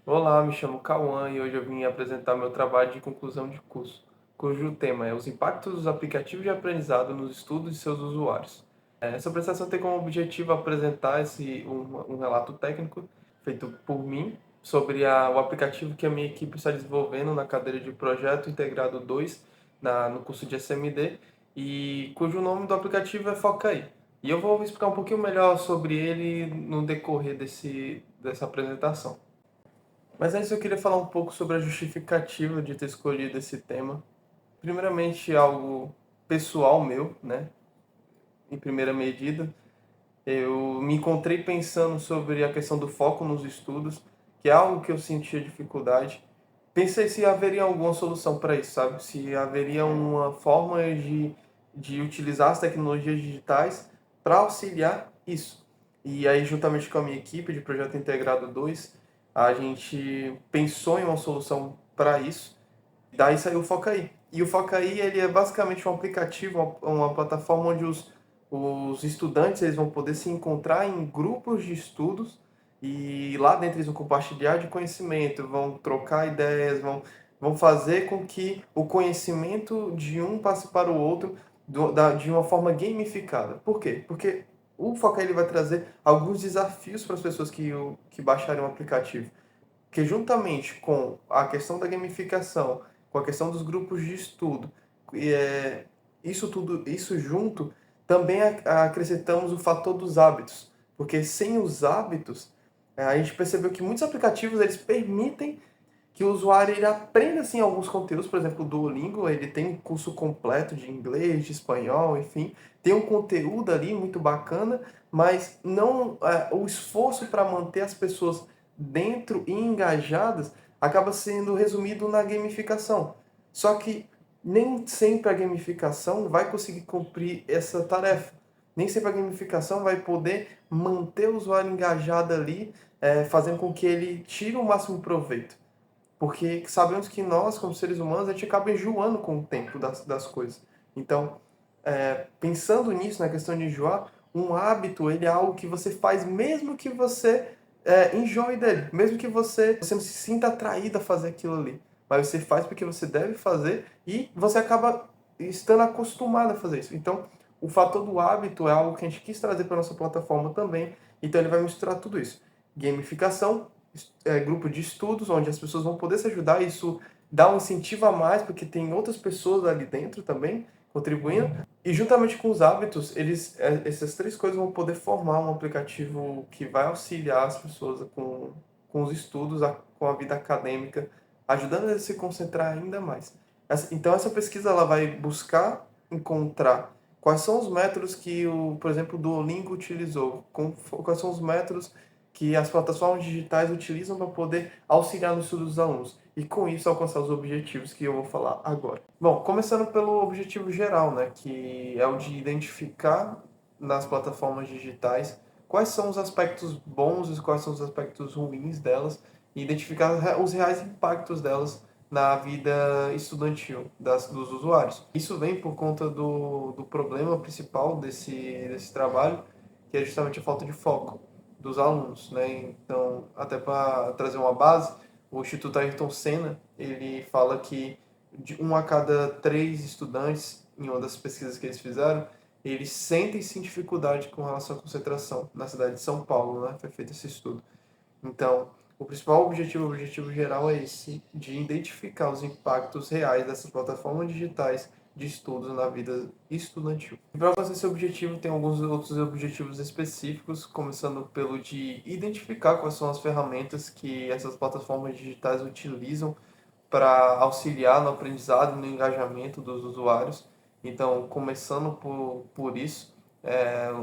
Olá, me chamo Cauã e hoje eu vim apresentar meu trabalho de conclusão de curso, cujo tema é os impactos dos aplicativos de aprendizado nos estudos de seus usuários. Essa apresentação tem como objetivo apresentar um relato técnico feito por mim sobre o aplicativo que a minha equipe está desenvolvendo na cadeira de Projeto Integrado 2 no curso de SMD e cujo nome do aplicativo é Focaí. E eu vou explicar um pouquinho melhor sobre ele no decorrer dessa apresentação. Mas antes eu queria falar um pouco sobre a justificativa de ter escolhido esse tema. Primeiramente, algo pessoal meu, né? Em primeira medida, eu me encontrei pensando sobre a questão do foco nos estudos, que é algo que eu sentia dificuldade. Pensei se haveria alguma solução para isso, sabe? Se haveria uma forma de utilizar as tecnologias digitais para auxiliar isso. E aí, juntamente com a minha equipe de Projeto Integrado 2, a gente pensou em uma solução para isso. Daí saiu o Focaí. E o Focaí, ele é basicamente um aplicativo, uma plataforma onde os estudantes eles vão poder se encontrar em grupos de estudos e lá dentro eles vão compartilhar de conhecimento, vão trocar ideias, vão fazer com que o conhecimento de um passe para o outro de uma forma gamificada. Por quê? Porque o Focaí ele vai trazer alguns desafios para as pessoas que baixarem o aplicativo. Porque juntamente com a questão da gamificação, com a questão dos grupos de estudo, e, isso tudo, isso junto, também acrescentamos o fator dos hábitos. Porque sem os hábitos, a gente percebeu que muitos aplicativos eles permitem que o usuário ele aprenda assim alguns conteúdos, por exemplo, o Duolingo, ele tem um curso completo de inglês, de espanhol, enfim, tem um conteúdo ali muito bacana, mas não o esforço para manter as pessoas dentro e engajadas acaba sendo resumido na gamificação. Só que nem sempre a gamificação vai conseguir cumprir essa tarefa. Nem sempre a gamificação vai poder manter o usuário engajado ali, fazendo com que ele tire o máximo proveito. Porque sabemos que nós, como seres humanos, a gente acaba enjoando com o tempo das coisas. Então, pensando nisso, na questão de enjoar, um hábito, ele é algo que você faz mesmo que você enjoe dele. Mesmo que você não se sinta atraído a fazer aquilo ali. Mas você faz porque você deve fazer e você acaba estando acostumado a fazer isso. Então, o fator do hábito é algo que a gente quis trazer para a nossa plataforma também. Então, ele vai misturar tudo isso. Gamificação, grupo de estudos, onde as pessoas vão poder se ajudar. Isso dá um incentivo a mais, porque tem outras pessoas ali dentro também contribuindo. E juntamente com os hábitos, essas três coisas vão poder formar um aplicativo que vai auxiliar as pessoas com os estudos, com a vida acadêmica, ajudando eles a se concentrar ainda mais. Então, essa pesquisa ela vai buscar encontrar quais são os métodos que, por exemplo, o Duolingo utilizou, quais são os métodos que as plataformas digitais utilizam para poder auxiliar no estudo dos alunos e com isso alcançar os objetivos que eu vou falar agora. Bom, começando pelo objetivo geral, né, que é o de identificar nas plataformas digitais quais são os aspectos bons e quais são os aspectos ruins delas e identificar os reais impactos delas na vida estudantil dos usuários. Isso vem por conta do problema principal desse trabalho, que é justamente a falta de foco dos alunos, né? Então, até para trazer uma base, o Instituto Ayrton Senna, ele fala que de 1 a cada 3 estudantes, em uma das pesquisas que eles fizeram, eles sentem sim dificuldade com relação à concentração na cidade de São Paulo, né? Foi feito esse estudo. Então, o objetivo geral é esse, de identificar os impactos reais dessas plataformas digitais de estudos na vida estudantil. E para alcançar esse objetivo, tem alguns outros objetivos específicos, começando pelo de identificar quais são as ferramentas que essas plataformas digitais utilizam para auxiliar no aprendizado e no engajamento dos usuários. Então, começando por isso,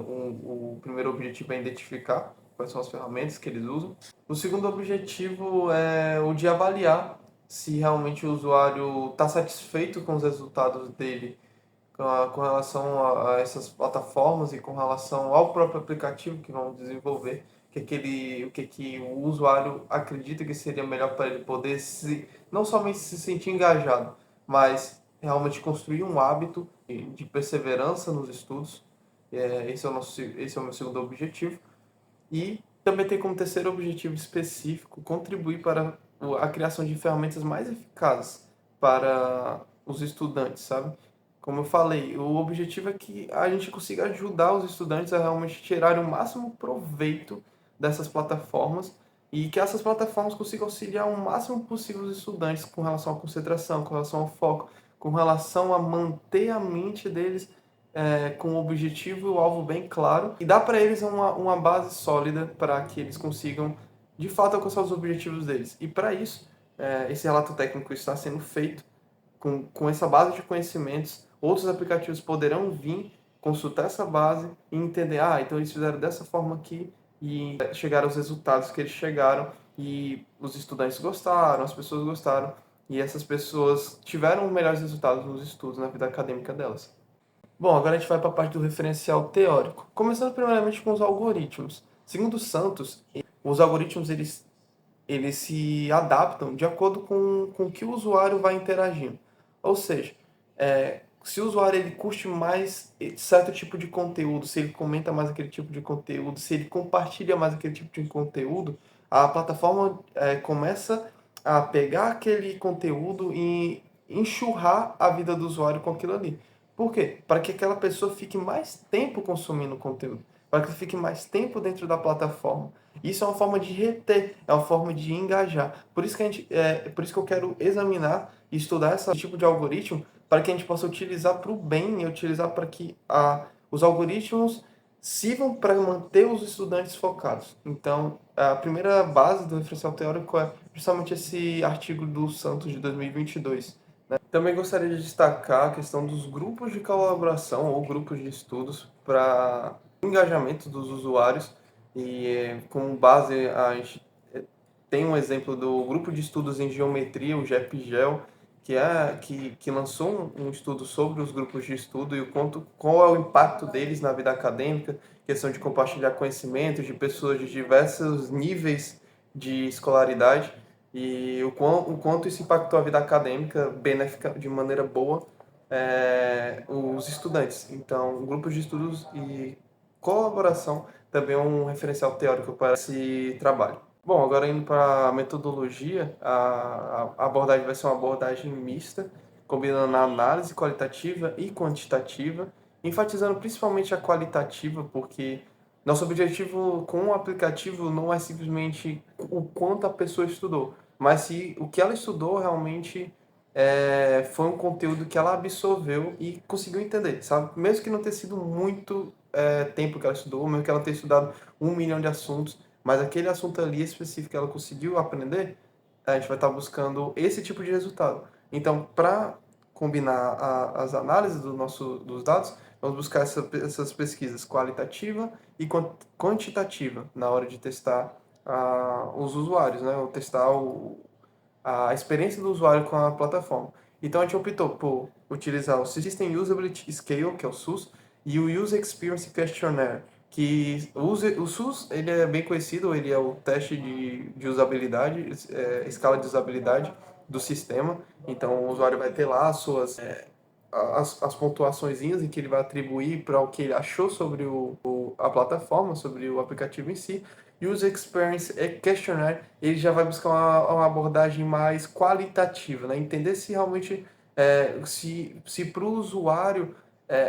o primeiro objetivo é identificar quais são as ferramentas que eles usam. O segundo objetivo é o de avaliar se realmente o usuário está satisfeito com os resultados dele com relação a essas plataformas e com relação ao próprio aplicativo que vão desenvolver, o que o usuário acredita que seria melhor para ele poder não somente se sentir engajado, mas realmente construir um hábito de perseverança nos estudos. Esse é o meu segundo objetivo. E Também tem como terceiro objetivo específico contribuir para a criação de ferramentas mais eficazes para os estudantes, sabe? Como eu falei, o objetivo é que a gente consiga ajudar os estudantes a realmente tirarem o máximo proveito dessas plataformas e que essas plataformas consigam auxiliar o máximo possível os estudantes com relação à concentração, com relação ao foco, com relação a manter a mente deles com o objetivo e o alvo bem claro e dar para eles uma base sólida para que eles consigam de fato alcançar os objetivos deles. E para isso, esse relato técnico está sendo feito com essa base de conhecimentos. Outros aplicativos poderão vir, consultar essa base e entender, então eles fizeram dessa forma aqui e chegaram aos resultados que eles chegaram e os estudantes gostaram, as pessoas gostaram e essas pessoas tiveram melhores resultados nos estudos, na vida acadêmica delas. Bom, agora a gente vai para a parte do referencial teórico. Começando primeiramente com os algoritmos. Segundo Santos, os algoritmos eles se adaptam de acordo com o que o usuário vai interagindo. Ou seja, se o usuário ele curte mais certo tipo de conteúdo, se ele comenta mais aquele tipo de conteúdo, se ele compartilha mais aquele tipo de conteúdo, a plataforma começa a pegar aquele conteúdo e enxurrar a vida do usuário com aquilo ali. Por quê? Para que aquela pessoa fique mais tempo consumindo conteúdo, para que fique mais tempo dentro da plataforma. Isso é uma forma de reter, é uma forma de engajar. Por isso que por isso que eu quero examinar e estudar esse tipo de algoritmo para que a gente possa utilizar para o bem e utilizar para que os algoritmos sirvam para manter os estudantes focados. Então, a primeira base do referencial teórico é justamente esse artigo do Santos de 2022. Também gostaria de destacar a questão dos grupos de colaboração ou grupos de estudos para engajamento dos usuários e com base a gente tem um exemplo do grupo de estudos em geometria, o GEPGEL, que lançou um estudo sobre os grupos de estudo e qual é o impacto deles na vida acadêmica, questão de compartilhar conhecimentos de pessoas de diversos níveis de escolaridade e o quanto isso impactou a vida acadêmica benéfica de maneira boa os estudantes. Então, grupos de estudos e colaboração também é um referencial teórico para esse trabalho. Bom, agora indo para a metodologia, a abordagem vai ser uma abordagem mista, combinando a análise qualitativa e quantitativa, enfatizando principalmente a qualitativa, porque nosso objetivo com o aplicativo não é simplesmente o quanto a pessoa estudou, mas se o que ela estudou realmente foi um conteúdo que ela absorveu e conseguiu entender, sabe? Mesmo que não tenha sido muito tempo que ela estudou, mesmo que ela tenha estudado 1 milhão de assuntos, mas aquele assunto ali específico que ela conseguiu aprender, a gente vai estar buscando esse tipo de resultado. Então, para combinar as análises dos dados, vamos buscar essas pesquisas qualitativa e quantitativa na hora de testar os usuários, né? Ou testar a experiência do usuário com a plataforma. Então a gente optou por utilizar o System Usability Scale, que é o SUS, e o User Experience Questionnaire, que o SUS ele é bem conhecido, ele é o teste de usabilidade, escala de usabilidade do sistema. Então o usuário vai ter lá as pontuaçõezinhas em que ele vai atribuir para o que ele achou sobre a plataforma, sobre o aplicativo em si. User Experience Questionnaire, ele já vai buscar uma abordagem mais qualitativa, né? Entender se realmente, se para o usuário,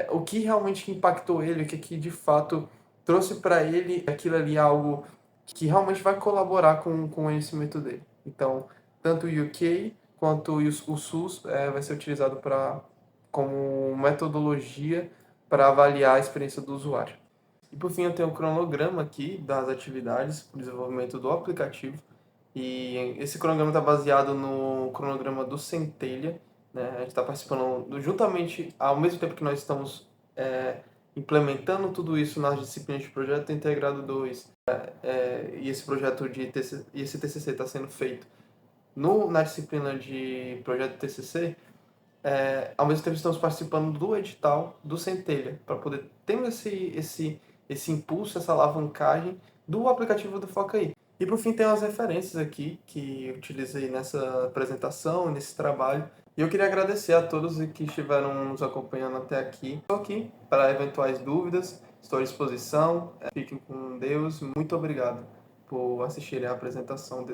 o que realmente impactou ele, o que de fato trouxe para ele aquilo ali algo que realmente vai colaborar com o conhecimento dele. Então, tanto o UK quanto o SUS vai ser utilizado como metodologia para avaliar a experiência do usuário. E por fim, eu tenho um cronograma aqui das atividades para o desenvolvimento do aplicativo. E esse cronograma está baseado no cronograma do Centelha, né? A gente está participando juntamente, ao mesmo tempo que nós estamos implementando tudo isso nas disciplinas de Projeto Integrado 2, e esse projeto e esse TCC está sendo feito na disciplina de Projeto TCC. Ao mesmo tempo estamos participando do edital do Centelha, para poder ter esse impulso, essa alavancagem do aplicativo do Foca Aí. E por fim tem umas referências aqui que eu utilizei nessa apresentação, nesse trabalho. E eu queria agradecer a todos que estiveram nos acompanhando até aqui. Estou aqui para eventuais dúvidas, estou à disposição. Fiquem com Deus. Muito obrigado. por assistirem à apresentação